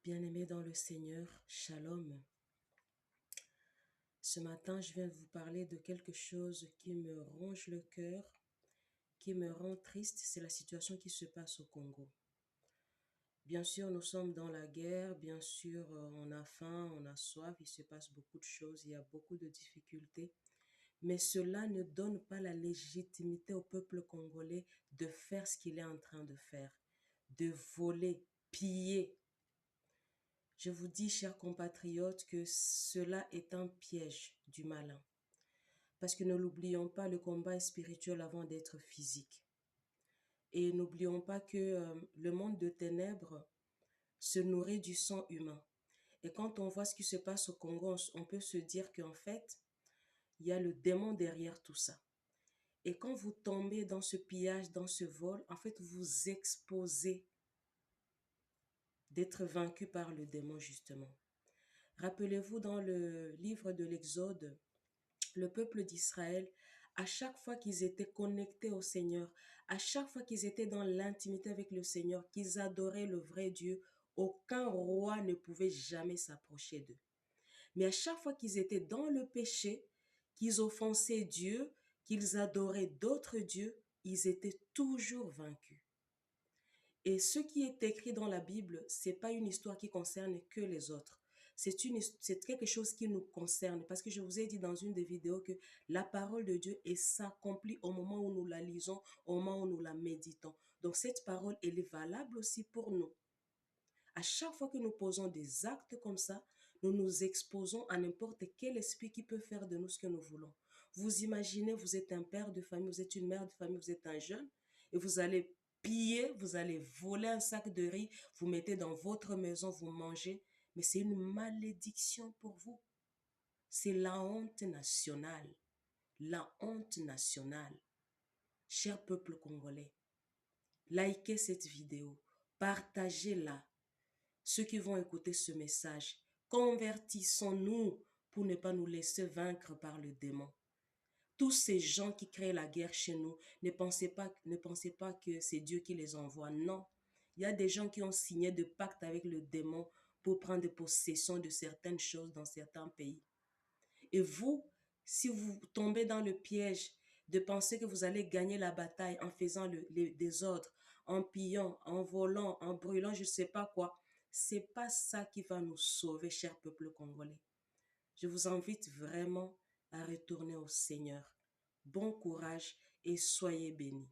Bien-aimés dans le Seigneur, Shalom. Ce matin, je viens de vous parler de quelque chose qui me ronge le cœur, qui me rend triste, c'est la situation qui se passe au Congo. Bien sûr, nous sommes dans la guerre, bien sûr, on a faim, on a soif, il se passe beaucoup de choses, il y a beaucoup de difficultés, mais cela ne donne pas la légitimité au peuple congolais de faire ce qu'il est en train de faire, de voler, piller. Je vous dis, chers compatriotes, que cela est un piège du malin. Parce que ne l'oublions pas, le combat est spirituel avant d'être physique. Et n'oublions pas que le monde de ténèbres se nourrit du sang humain. Et quand on voit ce qui se passe au Congo, on peut se dire qu'en fait, il y a le démon derrière tout ça. Et quand vous tombez dans ce pillage, dans ce vol, en fait, vous exposez d'être vaincu par le démon, justement. Rappelez-vous dans le livre de l'Exode, le peuple d'Israël, à chaque fois qu'ils étaient connectés au Seigneur, à chaque fois qu'ils étaient dans l'intimité avec le Seigneur, qu'ils adoraient le vrai Dieu, aucun roi ne pouvait jamais s'approcher d'eux. Mais à chaque fois qu'ils étaient dans le péché, qu'ils offensaient Dieu, qu'ils adoraient d'autres dieux, ils étaient toujours vaincus. Et ce qui est écrit dans la Bible, c'est pas une histoire qui concerne que les autres. C'est quelque chose qui nous concerne. Parce que je vous ai dit dans une des vidéos que la parole de Dieu s'accomplit au moment où nous la lisons, au moment où nous la méditons. Donc cette parole, elle est valable aussi pour nous. À chaque fois que nous posons des actes comme ça, nous nous exposons à n'importe quel esprit qui peut faire de nous ce que nous voulons. Vous imaginez, vous êtes un père de famille, vous êtes une mère de famille, vous êtes un jeune, et vous allez piller, vous allez voler un sac de riz, vous mettez dans votre maison, vous mangez, mais c'est une malédiction pour vous. C'est la honte nationale. La honte nationale. Cher peuple congolais, likez cette vidéo, partagez-la. Ceux qui vont écouter ce message, convertissons-nous pour ne pas nous laisser vaincre par le démon. Tous ces gens qui créent la guerre chez nous, ne pensez pas que c'est Dieu qui les envoie. Non, il y a des gens qui ont signé de pacte avec le démon pour prendre possession de certaines choses dans certains pays. Et vous, si vous tombez dans le piège de penser que vous allez gagner la bataille en faisant les désordres, en pillant, en volant, en brûlant, je ne sais pas quoi, c'est pas ça qui va nous sauver, cher peuple congolais. Je vous invite vraiment à retourner au Seigneur. Bon courage et soyez bénis.